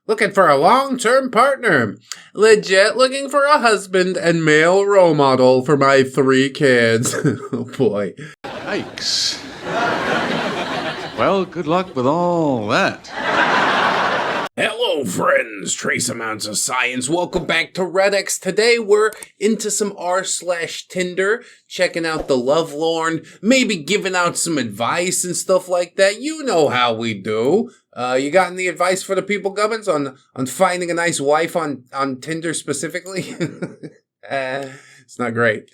Looking for a long-term partner. Legit looking for a husband and male role model for my 3 kids. Oh boy. Yikes. Well, good luck with all that. Hello friends, trace amounts of science. Welcome back to ReddX. Today we're into some r/Tinder, checking out the lovelorn, maybe giving out some advice and stuff like that. You know how we do. You got any advice for the people, Gubbins, on finding a nice wife on Tinder specifically? It's not great.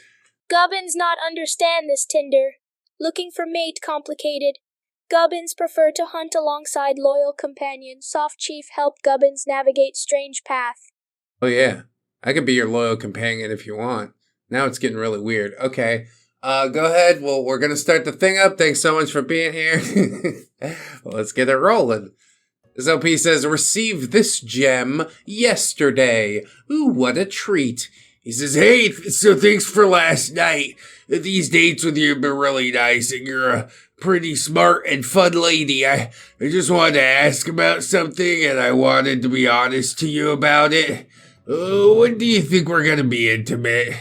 Gubbins not understand this Tinder. Looking for mate complicated. Gubbins prefer to hunt alongside loyal companions. Soft Chief help Gubbins navigate strange path. Oh yeah, I could be your loyal companion if you want. Now it's getting really weird. Okay, go ahead. Well, we're gonna start the thing up. Thanks so much for being here. Well, let's get it rolling. This OP says, receive this gem yesterday. Ooh, what a treat. He says, hey, so thanks for last night. These dates with you have been really nice, and you're a pretty smart and fun lady. I just wanted to ask about something, and I wanted to be honest to you about it. When do you think we're gonna be intimate?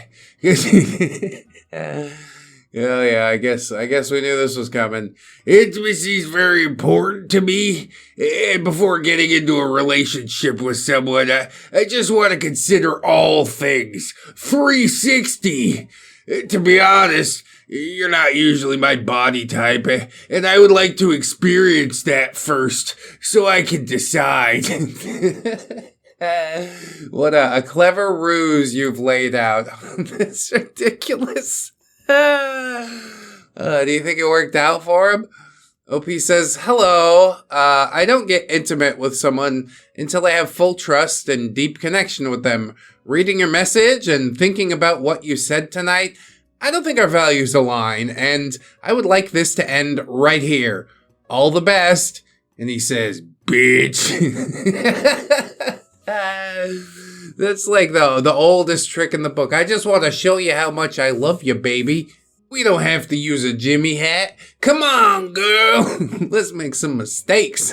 Oh yeah, I guess we knew this was coming. Intimacy is very important to me, and before getting into a relationship with someone, I just want to consider all things 360. To be honest, you're not usually my body type, and I would like to experience that first, so I can decide. What a clever ruse you've laid out. That's ridiculous. Do you think it worked out for him? OP says, hello, I don't get intimate with someone until I have full trust and deep connection with them. Reading your message and thinking about what you said tonight, I don't think our values align, and I would like this to end right here. All the best. And he says, bitch. That's like the oldest trick in the book. I just want to show you how much I love you, baby. We don't have to use a Jimmy hat. Come on, girl. Let's make some mistakes.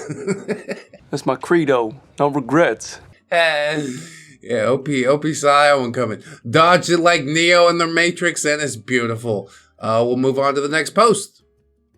That's my credo. No regrets. Yeah, OP saw that one coming. Dodge it like Neo in the Matrix, and it's beautiful. We'll move on to the next post.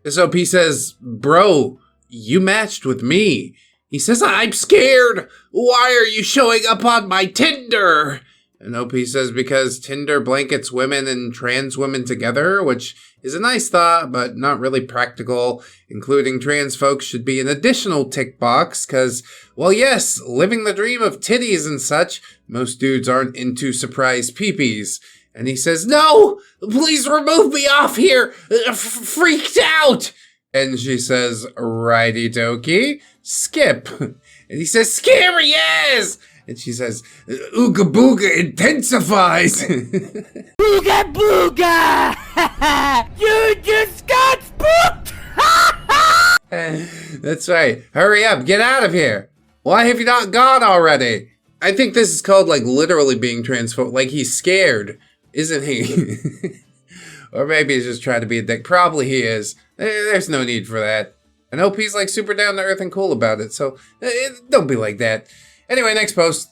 This OP says, bro, you matched with me. He says, I'm scared. Why are you showing up on my Tinder? And OP says, because Tinder blankets women and trans women together, which is a nice thought, but not really practical. Including trans folks should be an additional tick box, because, well, yes, living the dream of titties and such, most dudes aren't into surprise peepees. And he says, no, please remove me off here. Freaked out. And she says, righty dokie, skip. And he says, scary as! And she says, ooga booga intensifies. Booga booga! You just got spooked! That's right. Hurry up, get out of here. Why have you not gone already? I think this is called like literally being transphobic. Like he's scared, isn't he? Or maybe he's just trying to be a dick. Probably he is. There's no need for that. And OP's like super down to earth and cool about it, so don't be like that. Anyway, next post.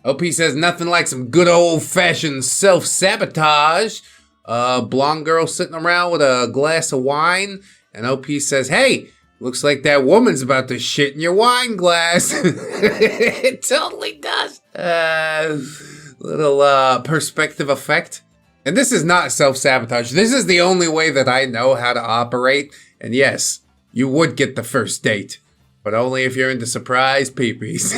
OP says nothing like some good old-fashioned self-sabotage. Blonde girl sitting around with a glass of wine. And OP says, hey, looks like that woman's about to shit in your wine glass. It totally does. Little perspective effect. And this is not self-sabotage. This is the only way that I know how to operate. And yes, you would get the first date. But only if you're into surprise peepees.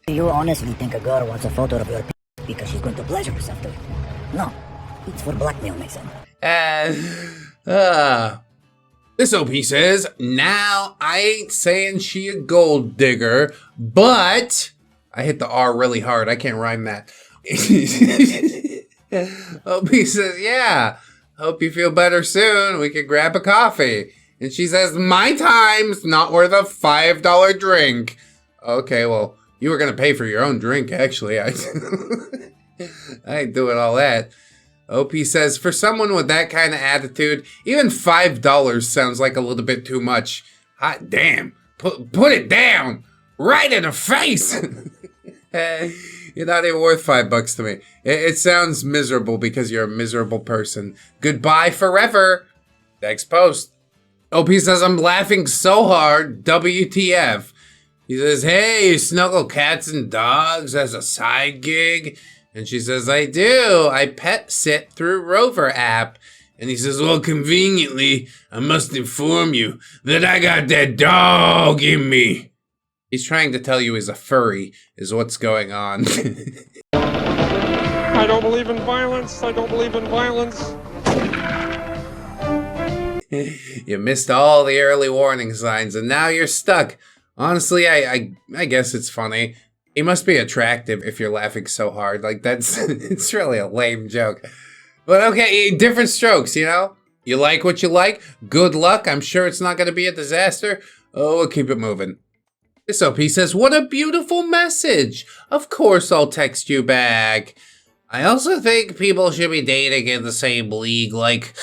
Do you honestly think a girl wants a photo of your because she's going to pleasure herself to it? No. It's for blackmail, Mason. This OP says, now I ain't saying she a gold digger, but... I hit the R really hard. I can't rhyme that. OP says, yeah, hope you feel better soon. We can grab a coffee. And she says, my time's not worth a $5 drink. Okay, well, you were going to pay for your own drink, actually. I ain't doing all that. OP says, for someone with that kind of attitude, even $5 sounds like a little bit too much. Hot damn. Put it down. right in the face. You're not even worth $5 to me. It sounds miserable because you're a miserable person. Goodbye forever. Next post. OP says, I'm laughing so hard. WTF. He says, hey, you snuggle cats and dogs as a side gig? And she says, I do. I pet sit through Rover app. And he says, well, conveniently, I must inform you that I got that dog in me. He's trying to tell you he's a furry, is what's going on. I don't believe in violence. I don't believe in violence. You missed all the early warning signs, and now you're stuck. Honestly, I guess it's funny. He must be attractive if you're laughing so hard. Like, that's, it's really a lame joke. But okay, different strokes, you know? You like what you like. Good luck. I'm sure it's not going to be a disaster. Oh, we'll keep it moving. This OP says, what a beautiful message. Of course I'll text you back. I also think people should be dating in the same league. Like,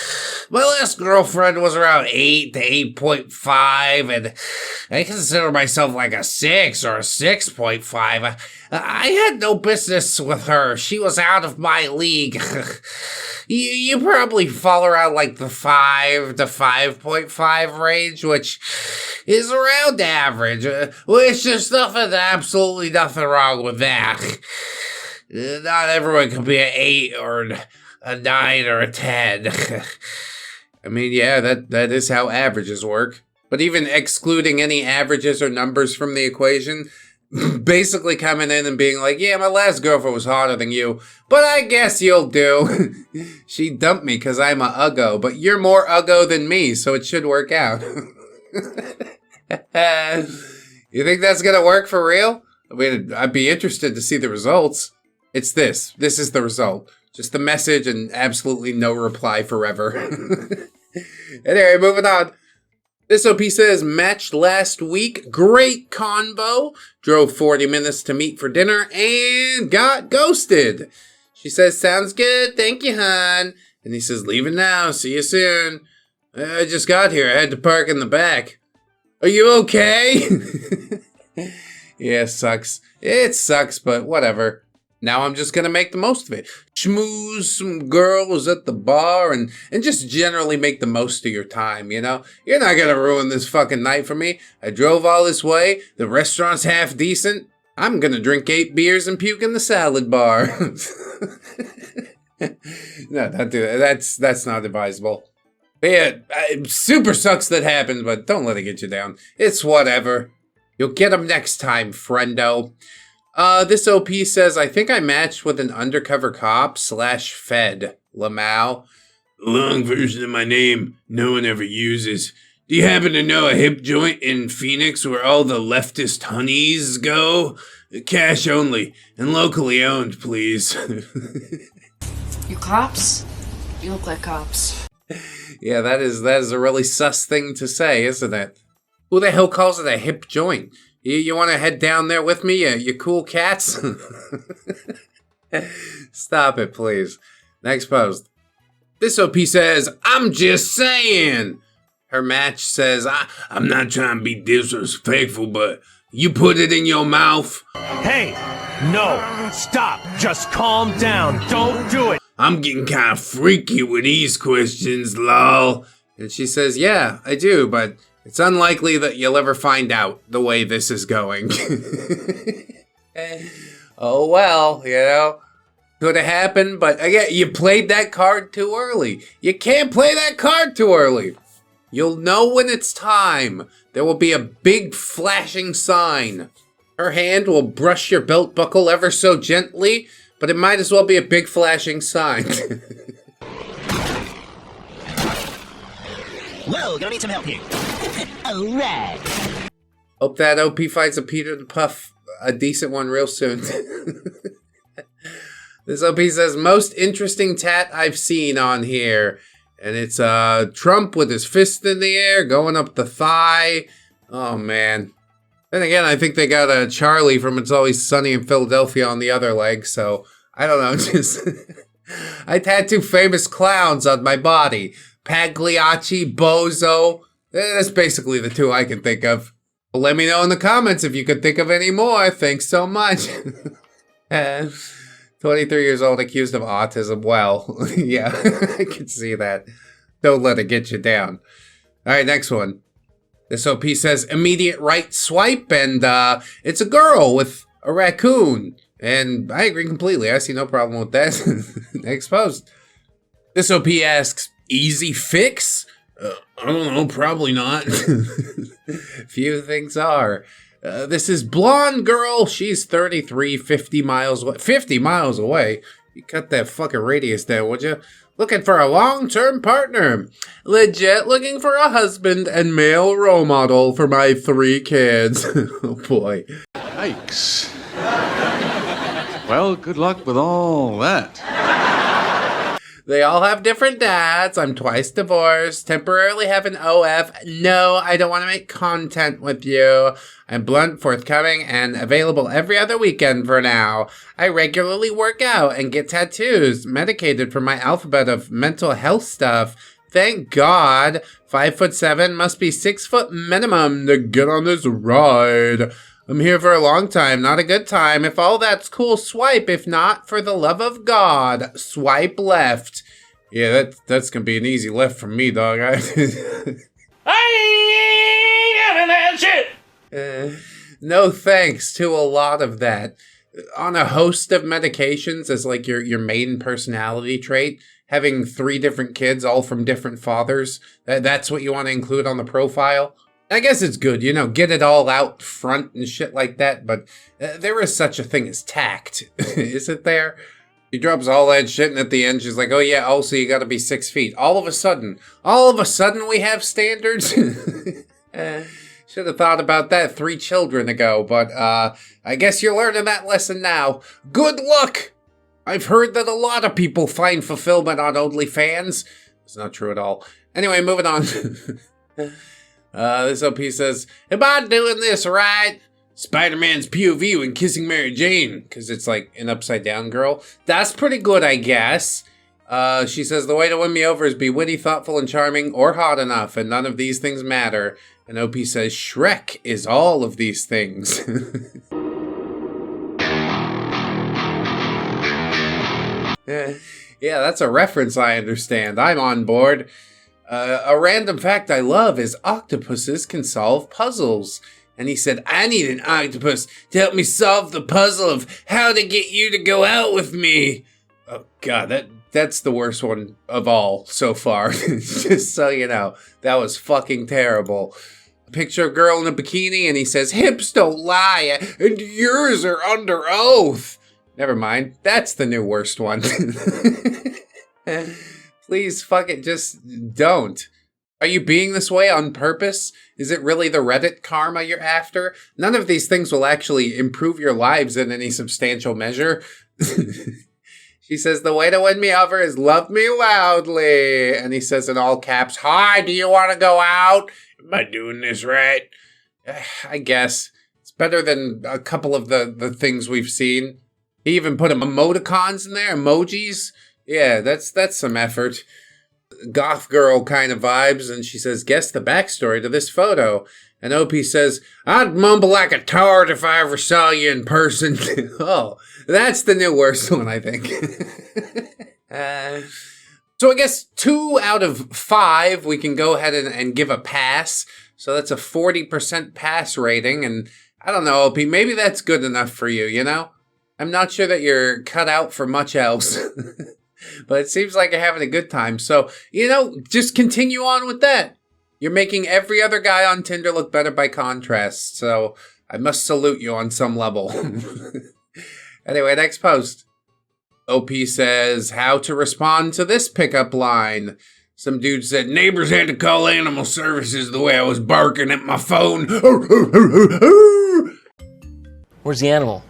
my last girlfriend was around 8 to 8.5, and I consider myself like a 6 or a 6.5. I had no business with her. She was out of my league. You probably fall around like the 5 to 5.5 range, which is around average. Which there's absolutely nothing wrong with that. Not everyone can be an 8 or a 9 or a 10. I mean, yeah, that is how averages work. But even excluding any averages or numbers from the equation, basically coming in and being like, yeah, my last girlfriend was hotter than you, but I guess you'll do. She dumped me because I'm a uggo, but you're more uggo than me, so it should work out. You think that's gonna work for real? I mean, I'd be interested to see the results. It's this. This is the result. Just the message and absolutely no reply forever. Anyway, moving on. This OP says, matched last week. Great convo. Drove 40 minutes to meet for dinner and got ghosted. She says, sounds good. Thank you, hon. And he says, leaving now. See you soon. I just got here. I had to park in the back. Are you okay? Yeah, sucks. It sucks, but whatever. Now I'm just gonna make the most of it. Schmooze some girls at the bar and just generally make the most of your time, you know? You're not gonna ruin this fucking night for me. I drove all this way. The restaurant's half decent. I'm gonna drink 8 beers and puke in the salad bar. No, don't do that. That's not advisable. But yeah, it super sucks that happened, but don't let it get you down. It's whatever. You'll get them next time, friendo. This OP says, I think I matched with an undercover cop / fed. Lamau. Long version of my name no one ever uses. Do you happen to know a hip joint in Phoenix where all the leftist honeys go? Cash only and locally owned, please. You cops? You look like cops. Yeah, that is a really sus thing to say, isn't it? Who the hell calls it a hip joint? You want to head down there with me, you cool cats? Stop it, please. Next post. This OP says, I'm just saying. Her match says, I'm not trying to be disrespectful, but you put it in your mouth. Hey, no, stop. Just calm down. Don't do it. I'm getting kind of freaky with these questions, lol. And she says, yeah, I do, but it's unlikely that you'll ever find out the way this is going. Oh, well, you know, could have happened, but again, you played that card too early. You can't play that card too early. You'll know when it's time. There will be a big flashing sign. Her hand will brush your belt buckle ever so gently, but it might as well be a big flashing sign. Whoa, gonna need some help here. Alright. Hope that OP finds a Peter the Puff, a decent one real soon. This OP says, most interesting tat I've seen on here. And it's Trump with his fist in the air, going up the thigh. Oh, man. Then again, I think they got Charlie from It's Always Sunny in Philadelphia on the other leg, so I don't know, just... I tattoo famous clowns on my body. Pagliacci, Bozo. That's basically the two I can think of. Let me know in the comments if you could think of any more. Thanks so much. 23 years old, accused of autism. Well, yeah, I can see that. Don't let it get you down. All right, next one. This OP says immediate right swipe, and it's a girl with a raccoon. And I agree completely. I see no problem with that. Next post. This OP asks, easy fix? I don't know, probably not. Few things are. This is blonde girl. She's 33, 50 miles away. 50 miles away? You cut that fucking radius there, would you? Looking for a long-term partner. Legit looking for a husband and male role model for my 3 kids. Oh boy. Yikes. Well, good luck with all that. They all have different dads. I'm twice divorced. Temporarily have an OF. No, I don't want to make content with you. I'm blunt, forthcoming, and available every other weekend for now. I regularly work out and get tattoos, medicated for my alphabet of mental health stuff. Thank God. 5'7", must be 6 foot minimum to get on this ride. I'm here for a long time, not a good time. If all that's cool, swipe. If not, for the love of God, swipe left. Yeah, that's gonna be an easy left from me, dog. I ain't having that shit. No thanks to a lot of that. On a host of medications as like your main personality trait, having 3 different kids, all from different fathers, that's what you want to include on the profile. I guess it's good, you know, get it all out front and shit like that, but there is such a thing as tact, isn't there? He drops all that shit, and at the end she's like, oh yeah, also you gotta be 6 feet. All of a sudden we have standards? Should have thought about that 3 children ago, but I guess you're learning that lesson now. Good luck! I've heard that a lot of people find fulfillment on OnlyFans. It's not true at all. Anyway, moving on. This OP says, am I doing this right? Spider-Man's POV when kissing Mary Jane, because it's like an upside-down girl. That's pretty good, I guess. She says, the way to win me over is be witty, thoughtful, and charming, or hot enough, and none of these things matter. And OP says, Shrek is all of these things. Yeah, that's a reference I understand. I'm on board. A random fact I love is octopuses can solve puzzles. And he said, I need an octopus to help me solve the puzzle of how to get you to go out with me. Oh, God, that's the worst one of all so far. Just so you know, that was fucking terrible. A picture of a girl in a bikini, and he says, hips don't lie, and yours are under oath. Never mind, that's the new worst one. Please, fuck it, just don't. Are you being this way on purpose? Is it really the Reddit karma you're after? None of these things will actually improve your lives in any substantial measure. She says, the way to win me over is love me loudly. And he says in all caps, hi, do you want to go out? Am I doing this right? I guess. It's better than a couple of the things we've seen. He even put emoticons in there, emojis. Yeah, that's some effort. Goth girl kind of vibes, and she says, guess the backstory to this photo. And OP says, I'd mumble like a tart if I ever saw you in person. Oh, that's the new worst one, I think. So I guess 2 out of 5 we can go ahead and give a pass. So that's a 40% pass rating, and I don't know, OP, maybe that's good enough for you, you know? I'm not sure that you're cut out for much else. But it seems like you're having a good time. So, you know, just continue on with that. You're making every other guy on Tinder look better by contrast. So I must salute you on some level. Anyway, next post. OP says, how to respond to this pickup line. Some dude said, neighbors had to call animal services the way I was barking at my phone. Where's the animal?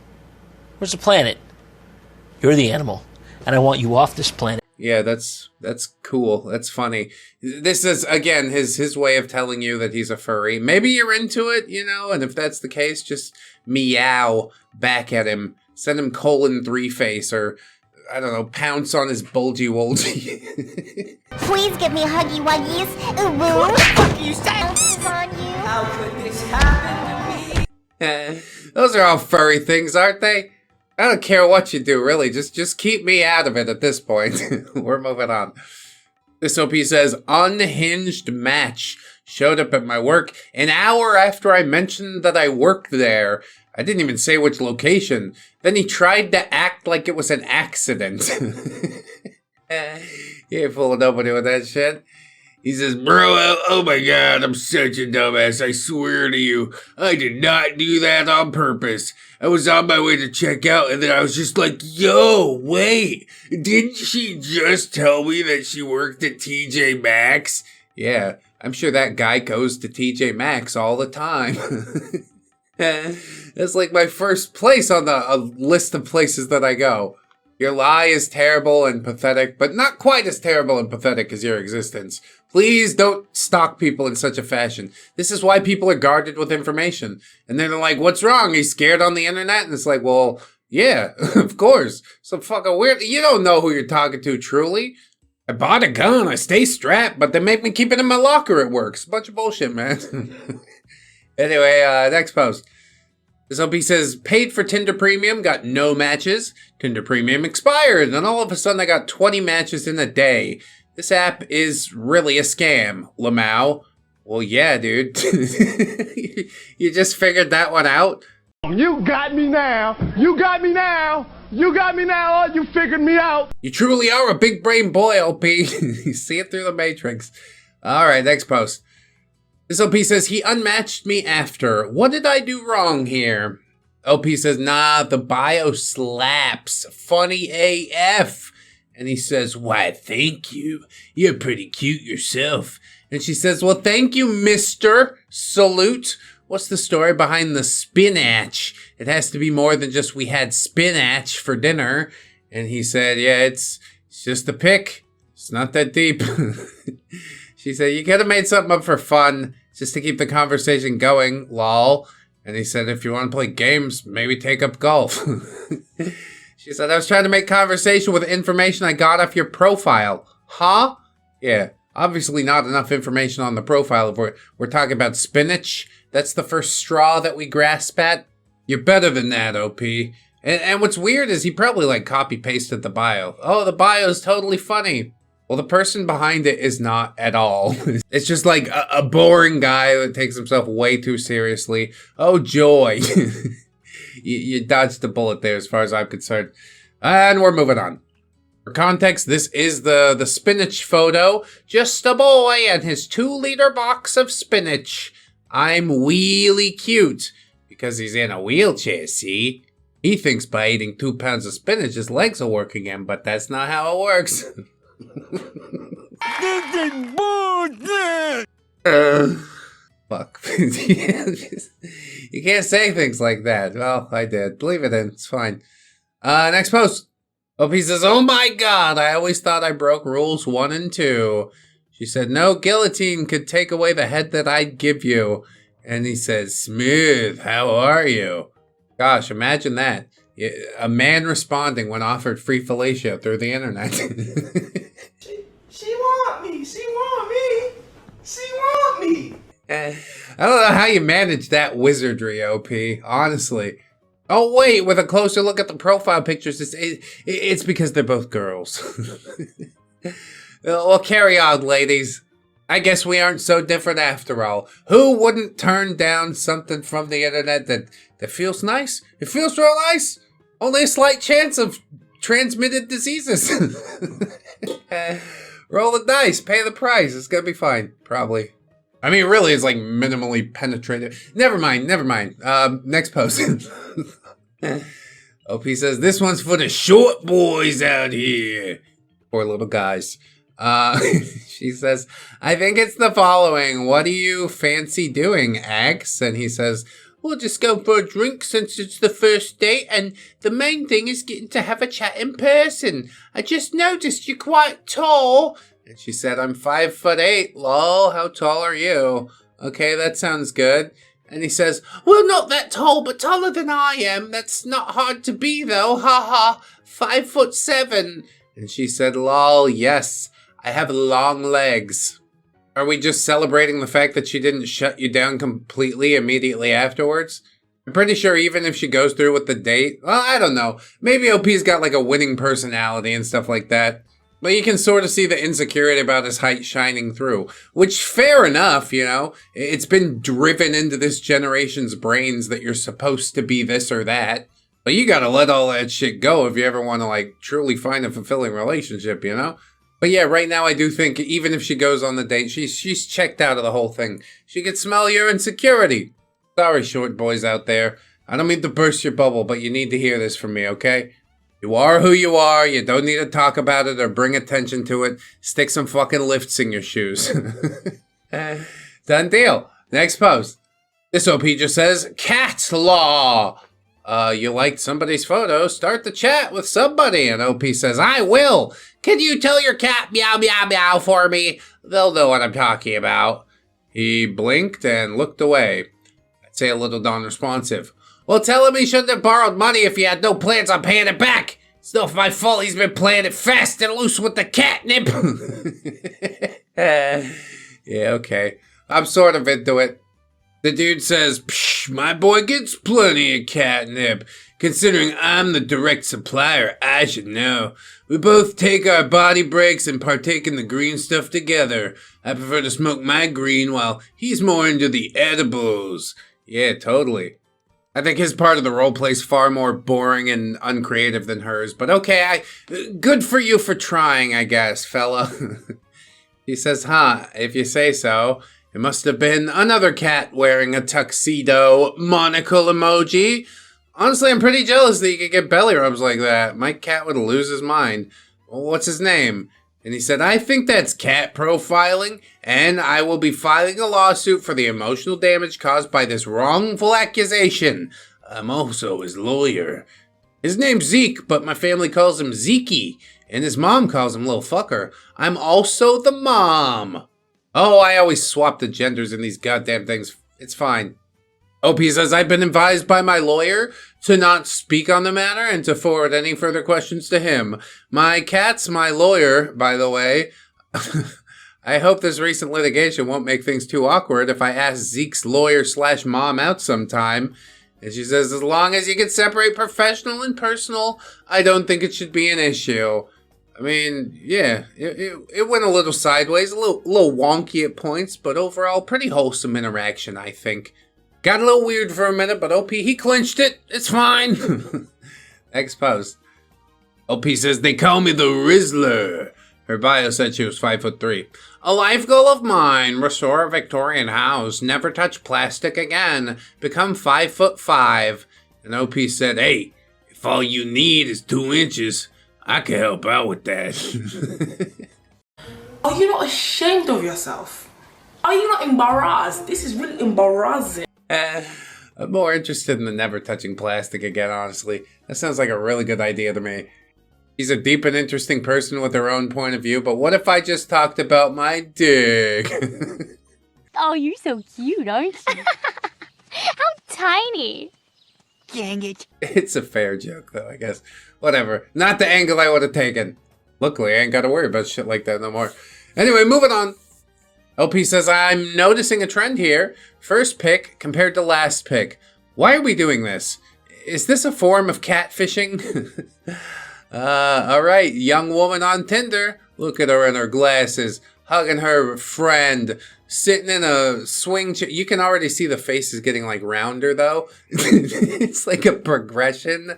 Where's the planet? You're the animal. And I want you off this planet. Yeah, that's cool. That's funny. This is, again, his way of telling you that he's a furry. Maybe you're into it, you know, and if that's the case, just meow back at him. Send him :3 face, or, I don't know, pounce on his bulgy wolgy. Please give me huggy wuggies. Ooh, what the fuck are you saying? On you. How could this happen to me? Those are all furry things, aren't they? I don't care what you do, really. Just keep me out of it at this point. We're moving on. This OP says, unhinged match. Showed up at my work an hour after I mentioned that I worked there. I didn't even say which location. Then he tried to act like it was an accident. You ain't fooling nobody with that shit. He says, bro, oh my god, I'm such a dumbass, I swear to you. I did not do that on purpose. I was on my way to check out, and then I was just like, yo, wait, didn't she just tell me that she worked at TJ Maxx? Yeah, I'm sure that guy goes to TJ Maxx all the time. That's like my first place on a list of places that I go. Your lie is terrible and pathetic, but not quite as terrible and pathetic as your existence. Please don't stalk people in such a fashion. This is why people are guarded with information. And then they're like, what's wrong? He's scared on the internet? And it's like, well, yeah, of course. Some fucking weird. You don't know who you're talking to, truly. I bought a gun. I stay strapped, but they make me keep it in my locker at work. It's a bunch of bullshit, man. Anyway, next post. This OP says, paid for Tinder Premium, got no matches. Tinder Premium expired, and all of a sudden I got 20 matches in a day. This app is really a scam, Lamau. Well, yeah, dude. You just figured that one out? You got me now. You got me now. You got me now. You figured me out. You truly are a big brain boy, OP. You see it through the matrix. All right, next post. This OP says, he unmatched me after. What did I do wrong here? OP says, nah, the bio slaps. Funny AF. And he says, why, thank you. You're pretty cute yourself. And she says, well, thank you, mister. Salute. What's the story behind the spinach? It has to be more than just we had spinach for dinner. And he said, yeah, it's just a pic. It's not that deep. She said, you could have made something up for fun, just to keep the conversation going, lol. And he said, if you want to play games, maybe take up golf. She said, I was trying to make conversation with information I got off your profile. Huh? Yeah, obviously not enough information on the profile. If we're talking about spinach, that's the first straw that we grasp at. You're better than that, OP. And what's weird is he probably like copy-pasted the bio. Oh, the bio is totally funny. Well, the person behind it is not at all. It's just like a boring guy that takes himself way too seriously. Oh, joy. You dodged the bullet there as far as I'm concerned. And we're moving on. For context, this is the spinach photo. Just a boy and his 2-liter box of spinach. I'm really cute because he's in a wheelchair, see? He thinks by eating 2 pounds of spinach, his legs will work again, but that's not how it works. This is bullshit. Fuck. You can't say things like that. Well, I did. Leave it in. It's fine. Next post. OP says, oh my god, I always thought I broke rules 1 and 2. She said, no guillotine could take away the head that I'd give you. And he says, smooth, how are you? Gosh, imagine that. A man responding when offered free fellatio through the internet. She want me. She want me. She want me. I don't know how you manage that wizardry, OP, honestly. Oh, wait, with a closer look at the profile pictures, it's because they're both girls. Well, carry on, ladies. I guess we aren't so different after all. Who wouldn't turn down something from the internet that feels nice? It feels real nice. Only a slight chance of transmitted diseases. Roll the dice, pay the price. It's gonna be fine, probably. I mean, really, it's like minimally penetrative. Never mind. Next post. OP says, this one's for the short boys out here. Poor little guys. She says, I think it's the following. What do you fancy doing, Axe? And he says, we'll just go for a drink since it's the first date, and the main thing is getting to have a chat in person. I just noticed you're quite tall. And she said, I'm 5'8", lol. How tall are you? Okay, that sounds good. And he says, well, not that tall, but taller than I am. That's not hard to be, though. Ha ha. 5'7". And she said, lol, yes, I have long legs. Are we just celebrating the fact that she didn't shut you down completely immediately afterwards? I'm pretty sure even if she goes through with the date, well, I don't know. Maybe OP's got like a winning personality and stuff like that. But you can sort of see the insecurity about his height shining through. Which, fair enough, you know. It's been driven into this generation's brains that you're supposed to be this or that. But you gotta let all that shit go if you ever want to, like, truly find a fulfilling relationship, you know? But yeah, right now I do think even if she goes on the date, she's checked out of the whole thing. She can smell your insecurity. Sorry, short boys out there. I don't mean to burst your bubble, but you need to hear this from me, okay? You are who you are. You don't need to talk about it or bring attention to it. Stick some fucking lifts in your shoes. Done deal. Next post. This OP just says, Cat Law. You liked somebody's photo, start the chat with somebody. And OP says, I will. Can you tell your cat meow meow meow for me? They'll know what I'm talking about. He blinked and looked away. I'd say a little non-responsive. Well, tell him he shouldn't have borrowed money if he had no plans on paying it back. It's not my fault he's been playing it fast and loose with the catnip. Yeah, okay. I'm sort of into it. The dude says, Psh, my boy gets plenty of catnip. Considering I'm the direct supplier, I should know. We both take our body breaks and partake in the green stuff together. I prefer to smoke my green while he's more into the edibles. Yeah, totally. I think his part of the roleplay's far more boring and uncreative than hers. But okay, good for you for trying, I guess, fella. He says, if you say so. It must have been another cat wearing a tuxedo monocle emoji. Honestly, I'm pretty jealous that you could get belly rubs like that. My cat would lose his mind. Well, what's his name? And he said, I think that's cat profiling, and I will be filing a lawsuit for the emotional damage caused by this wrongful accusation. I'm also his lawyer. His name's Zeke, but my family calls him Zeke, and his mom calls him Lil Fucker. I'm also the mom. Oh, I always swap the genders in these goddamn things. It's fine. OP says, I've been advised by my lawyer to not speak on the matter and to forward any further questions to him. My cat's my lawyer, by the way. I hope this recent litigation won't make things too awkward if I ask Zeke's lawyer/mom out sometime. And she says, as long as you can separate professional and personal, I don't think it should be an issue. I mean, yeah, it went a little sideways, a little wonky at points, but overall pretty wholesome interaction, I think. Got a little weird for a minute, but OP, he clinched it. It's fine. Next post. OP says, they call me the Rizzler. Her bio said she was 5'3". A life goal of mine, restore a Victorian house, never touch plastic again, become 5'5". And OP said, hey, if all you need is 2 inches, I can help out with that. Are you not ashamed of yourself? Are you not embarrassed? This is really embarrassing. I'm more interested in the never touching plastic again, honestly. That sounds like a really good idea to me. She's a deep and interesting person with her own point of view, but what if I just talked about my dick? Oh, you're so cute, aren't you? How tiny. Dang it. It's a fair joke, though, I guess. Whatever. Not the angle I would have taken. Luckily, I ain't got to worry about shit like that no more. Anyway, moving on. LP says, I'm noticing a trend here. First pick compared to last pick. Why are we doing this? Is this a form of catfishing? Alright, young woman on Tinder. Look at her in her glasses, hugging her friend, sitting in a swing chair. You can already see the face is getting like rounder though. It's like a progression.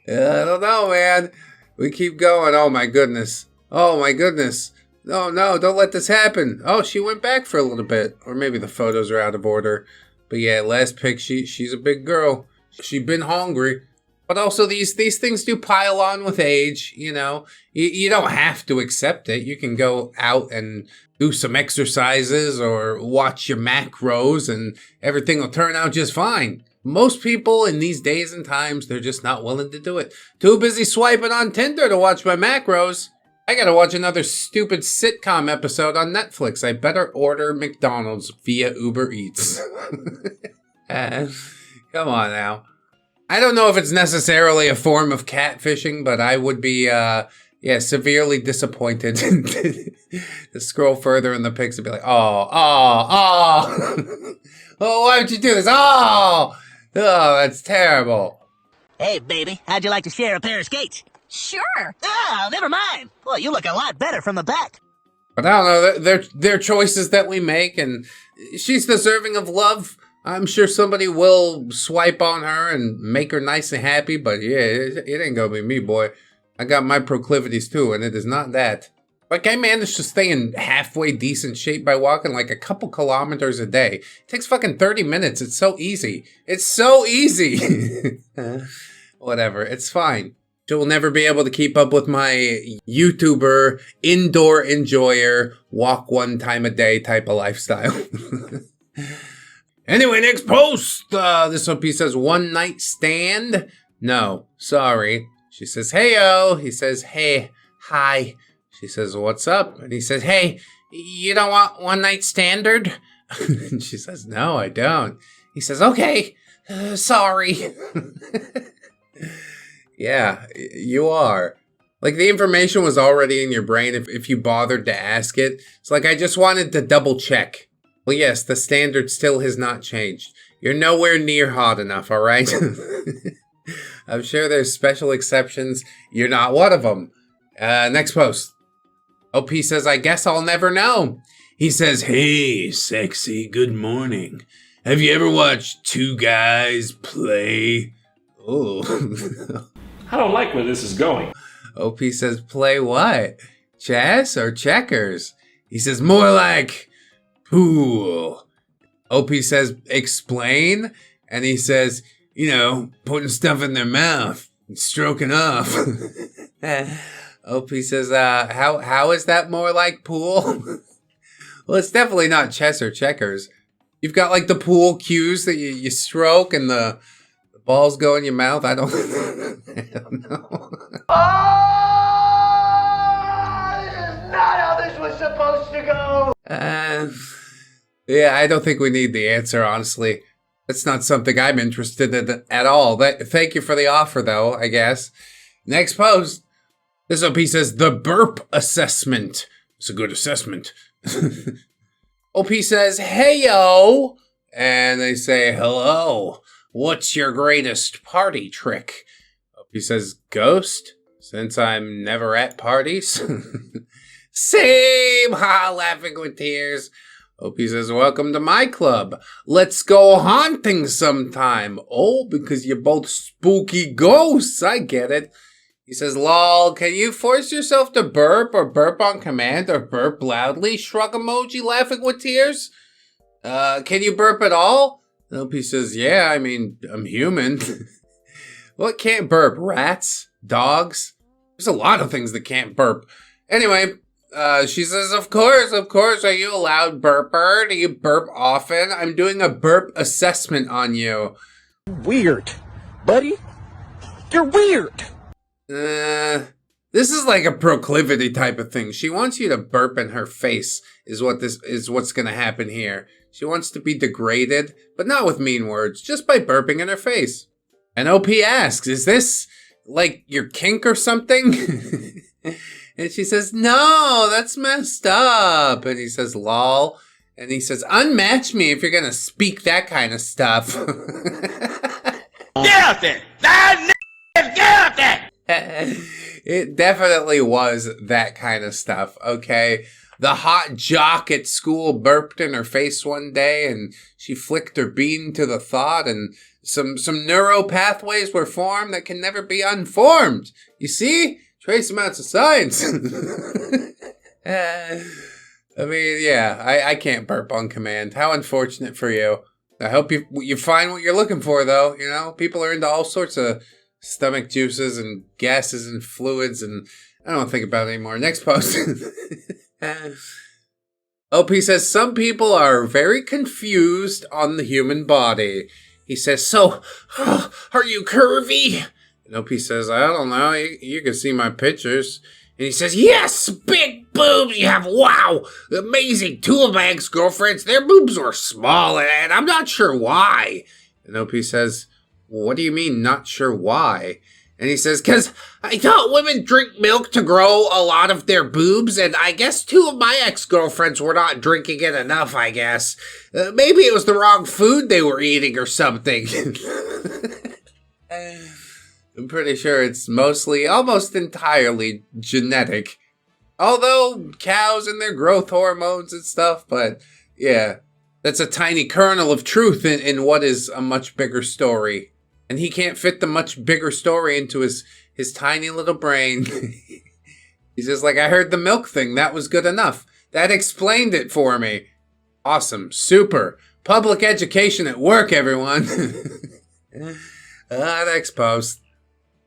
I don't know, man. We keep going. Oh my goodness. Oh my goodness. No, don't let this happen. Oh, she went back for a little bit. Or maybe the photos are out of order. But yeah, last pic, she's a big girl. She been hungry. But also these things do pile on with age, you know. You don't have to accept it. You can go out and do some exercises or watch your macros and everything will turn out just fine. Most people in these days and times, they're just not willing to do it. Too busy swiping on Tinder to watch my macros. I gotta watch another stupid sitcom episode on Netflix. I better order McDonald's via Uber Eats. Come on now. I don't know if it's necessarily a form of catfishing, but I would be, severely disappointed to scroll further in the pics and be like, oh, why would you do this? Oh, Oh, that's terrible. Hey, baby, how'd you like to share a pair of skates? Sure. Oh, never mind. Well, you look a lot better from the back. But I don't know, they're choices that we make, and she's deserving of love. I'm sure somebody will swipe on her and make her nice and happy, but yeah, it ain't gonna be me, boy. I got my proclivities too, and it is not that. Like, I managed to stay in halfway decent shape by walking like a couple kilometers a day. It takes fucking 30 minutes. It's so easy. It's so easy. Whatever, it's fine. She'll never be able to keep up with my YouTuber, indoor enjoyer, walk one time a day type of lifestyle. Anyway, next post. This OP says, one night stand? No, sorry. She says, hey-o. He says, hey, hi. She says, what's up? And he says, hey, you don't want one night standard? And she says, no, I don't. He says, okay, sorry. Yeah, you are. Like, the information was already in your brain if you bothered to ask it. It's like, I just wanted to double check. Well, yes, the standard still has not changed. You're nowhere near hot enough, all right? I'm sure there's special exceptions. You're not one of them. Next post. OP says, I guess I'll never know. He says, hey, sexy, good morning. Have you ever watched two guys play? Oh. I don't like where this is going. OP says, play what? Chess or checkers? He says, more like pool. OP says, explain? And he says, you know, putting stuff in their mouth and stroking off. OP says, how is that more like pool? Well, it's definitely not chess or checkers. You've got like the pool cues that you stroke and the balls go in your mouth. I don't know. This is not how this was supposed to go. Yeah, I don't think we need the answer, honestly. That's not something I'm interested in at all. Thank you for the offer, though, I guess. Next post. This OP says, the burp assessment. It's a good assessment. OP says, hey, yo. And they say, hello. What's your greatest party trick? OP says, ghost, since I'm never at parties. Same, ha, laughing with tears. OP says, welcome to my club. Let's go haunting sometime. Oh, because you're both spooky ghosts. I get it. He says, lol, can you force yourself to burp or burp on command or burp loudly? Shrug emoji laughing with tears. Can you burp at all? OP says, yeah, I mean, I'm human. What can't burp? Rats? Dogs? There's a lot of things that can't burp. Anyway, she says, of course. Are you a loud burper? Do you burp often? I'm doing a burp assessment on you. Weird. Buddy, you're weird. This is like a proclivity type of thing. She wants you to burp in her face is what's gonna happen here. She wants to be degraded, but not with mean words, just by burping in her face. And OP asks, is this like your kink or something? And she says, no, that's messed up. And he says, lol. And he says, unmatch me if you're gonna speak that kind of stuff. Get out there! Get out there! It definitely was that kind of stuff, okay? The hot jock at school burped in her face one day and she flicked her bean to the thought and some neuro pathways were formed that can never be unformed. You see? Trace amounts of science. I mean, yeah, I can't burp on command. How unfortunate for you. I hope you find what you're looking for, though. You know, people are into all sorts of stomach juices and gases and fluids, and I don't think about it anymore. Next post. OP says, some people are very confused on the human body. He says, so, are you curvy? And OP says, I don't know, you can see my pictures. And he says, yes, big boobs you have, wow, amazing. Two of my ex-girlfriends, their boobs were small, and I'm not sure why. And OP says, what do you mean, not sure why? And he says, "'Cause I thought women drink milk to grow a lot of their boobs, and I guess 2 of my ex-girlfriends were not drinking it enough, I guess. Maybe it was the wrong food they were eating or something." I'm pretty sure it's mostly, almost entirely genetic. Although cows and their growth hormones and stuff, but yeah, that's a tiny kernel of truth in what is a much bigger story. And he can't fit the much bigger story into his tiny little brain. He's just like, "I heard the milk thing. That was good enough. That explained it for me." Awesome. Super. Public education at work, everyone. Next post.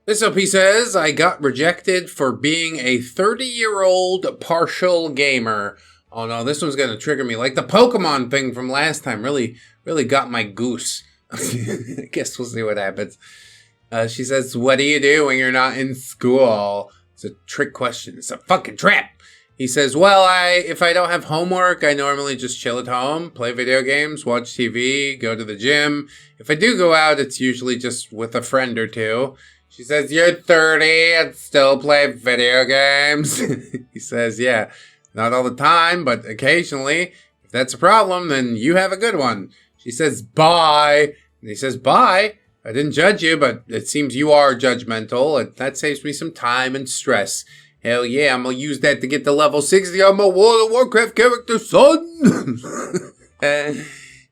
This OP says, "I got rejected for being a 30-year-old partial gamer." Oh no, this one's going to trigger me. Like the Pokemon thing from last time really got my goose. I guess we'll see what happens. She says, "What do you do when you're not in school?" It's a trick question. It's a fucking trap. He says, "Well, if I don't have homework, I normally just chill at home, play video games, watch TV, go to the gym. If I do go out, it's usually just with a friend or two." She says, "You're 30 and still play video games?" He says, "Yeah, not all the time, but occasionally. If that's a problem, then you have a good one." She says, "Bye." And he says, "Bye? I didn't judge you, but it seems you are judgmental. And that saves me some time and stress. Hell yeah, I'm going to use that to get to level 60 on my World of Warcraft character, son."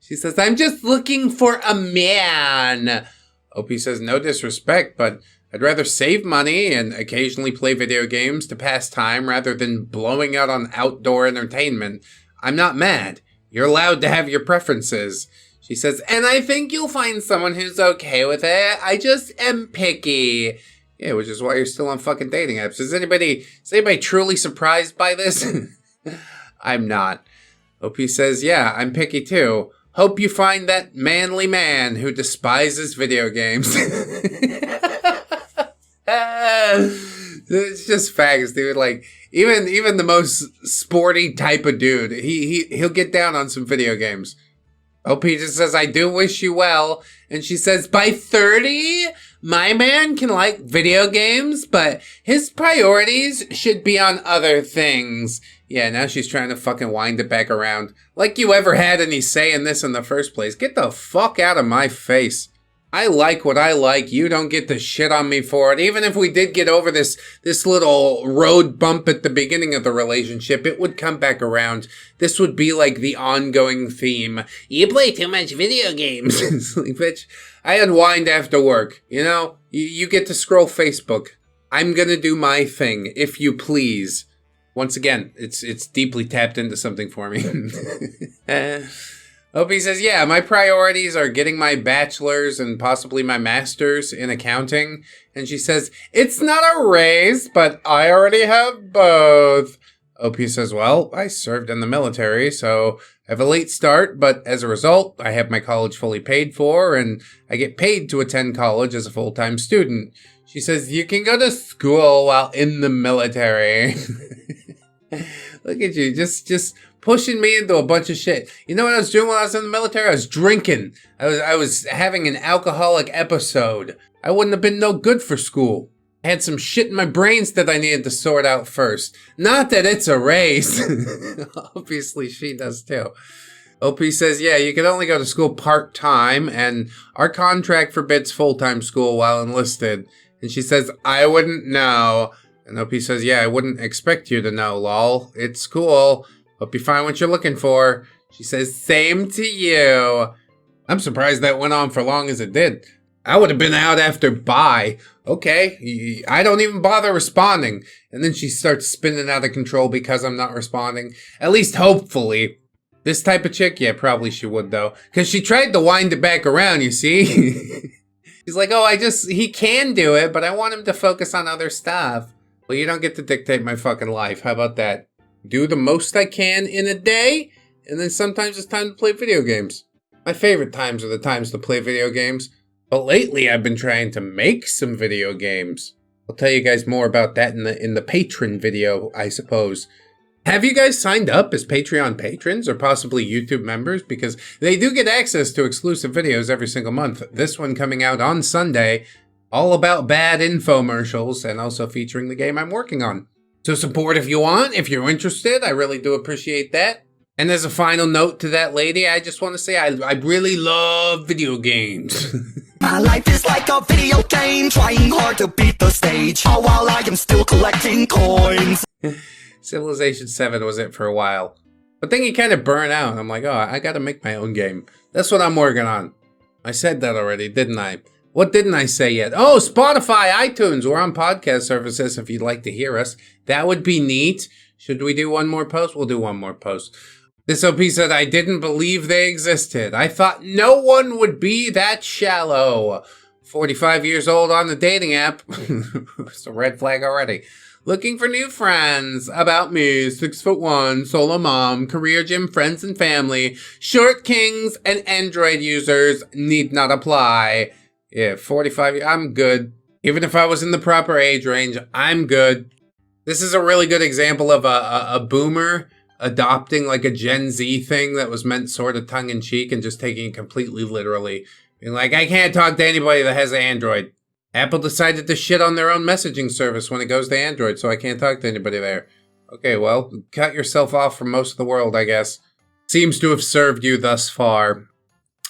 She says, "I'm just looking for a man." OP says, "No disrespect, but I'd rather save money and occasionally play video games to pass time rather than blowing out on outdoor entertainment. I'm not mad. You're allowed to have your preferences." She says, "And I think you'll find someone who's okay with it. I just am picky." Yeah, which is why you're still on fucking dating apps. Is anybody truly surprised by this? I'm not. OP says, "Yeah, I'm picky too. Hope you find that manly man who despises video games." It's just facts, dude. Like, even the most sporty type of dude, he'll get down on some video games. OP just says, "I do wish you well." And she says, "By 30, my man can like video games, but his priorities should be on other things." Yeah, now she's trying to fucking wind it back around. Like you ever had any say in this in the first place. Get the fuck out of my face. I like what I like. You don't get to shit on me for it. Even if we did get over this little road bump at the beginning of the relationship, it would come back around. This would be like the ongoing theme. You play too much video games. It's like, bitch, I unwind after work. You know, you get to scroll Facebook. I'm gonna do my thing, if you please. Once again, it's deeply tapped into something for me. Opie says, "Yeah, my priorities are getting my bachelor's and possibly my master's in accounting." And she says, "It's not a race, but I already have both." Opie says, "Well, I served in the military, so I have a late start, but as a result, I have my college fully paid for, and I get paid to attend college as a full-time student." She says, "You can go to school while in the military." Look at you, just pushing me into a bunch of shit. You know what I was doing while I was in the military? I was drinking. I was having an alcoholic episode. I wouldn't have been no good for school. I had some shit in my brains that I needed to sort out first. Not that it's a race. Obviously, she does too. OP says, "Yeah, you can only go to school part-time, and our contract forbids full-time school while enlisted." And she says, "I wouldn't know." And OP says, "Yeah, I wouldn't expect you to know, lol. It's cool. Hope you find what you're looking for." She says, "Same to you." I'm surprised that went on for long as it did. I would have been out after bye. Okay, I don't even bother responding. And then she starts spinning out of control because I'm not responding. At least hopefully. This type of chick, yeah, probably she would though. Because she tried to wind it back around, you see? She's like, "Oh, he can do it, but I want him to focus on other stuff." Well, you don't get to dictate my fucking life. How about that? Do the most I can in a day, and then sometimes it's time to play video games. My favorite times are the times to play video games, but lately I've been trying to make some video games. I'll tell you guys more about that in the patron video, I suppose. Have you guys signed up as Patreon patrons or possibly YouTube members? Because they do get access to exclusive videos every single month. This one coming out on Sunday. all about bad infomercials and also featuring the game I'm working on. So support if you want, if you're interested. I really do appreciate that. And as a final note to that lady, I just want to say I really love video games. My life is like a video game, trying hard to beat the stage, all while I am still collecting coins. Civilization 7 was it for a while. But then you kind of burn out. I'm like, oh, I got to make my own game. That's what I'm working on. I said that already, didn't I? What didn't I say yet? Oh, Spotify, iTunes. We're on podcast services if you'd like to hear us. That would be neat. Should we do one more post? We'll do one more post. This OP said, I didn't believe they existed. I thought no one would be that shallow. 45 years old on the dating app. It's a red flag already. Looking for new friends. About me, 6'1", solo mom, career gym, friends and family. Short kings and Android users need not apply. Yeah, 45, I'm good. Even if I was in the proper age range, I'm good. This is a really good example of a boomer adopting like a Gen Z thing that was meant sort of tongue-in-cheek and just taking it completely literally. Being like, I can't talk to anybody that has an Android. Apple decided to shit on their own messaging service when it goes to Android, so I can't talk to anybody there. Okay, well, cut yourself off from most of the world, I guess. Seems to have served you thus far.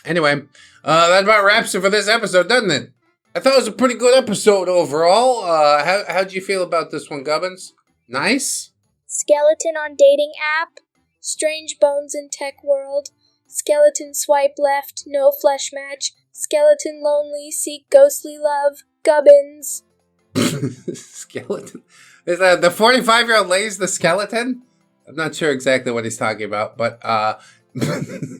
Anyway, that about wraps it for this episode, doesn't it? I thought it was a pretty good episode overall. How'd you feel about this one, Gubbins? Nice? Skeleton on dating app. Strange bones in tech world. Skeleton swipe left, no flesh match. Skeleton lonely, seek ghostly love. Gubbins. Skeleton? Is that the 45-year-old lady's the skeleton? I'm not sure exactly what he's talking about, but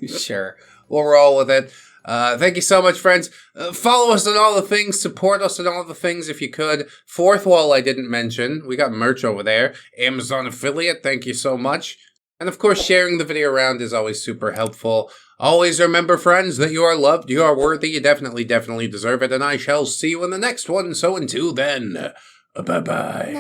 sure. We'll roll with it. Thank you so much, friends. Follow us on all the things. Support us on all the things if you could. Fourth Wall I didn't mention. We got merch over there. Amazon affiliate. Thank you so much. And of course, sharing the video around is always super helpful. Always remember, friends, that you are loved, you are worthy, you definitely deserve it, and I shall see you in the next one. So until then, bye-bye.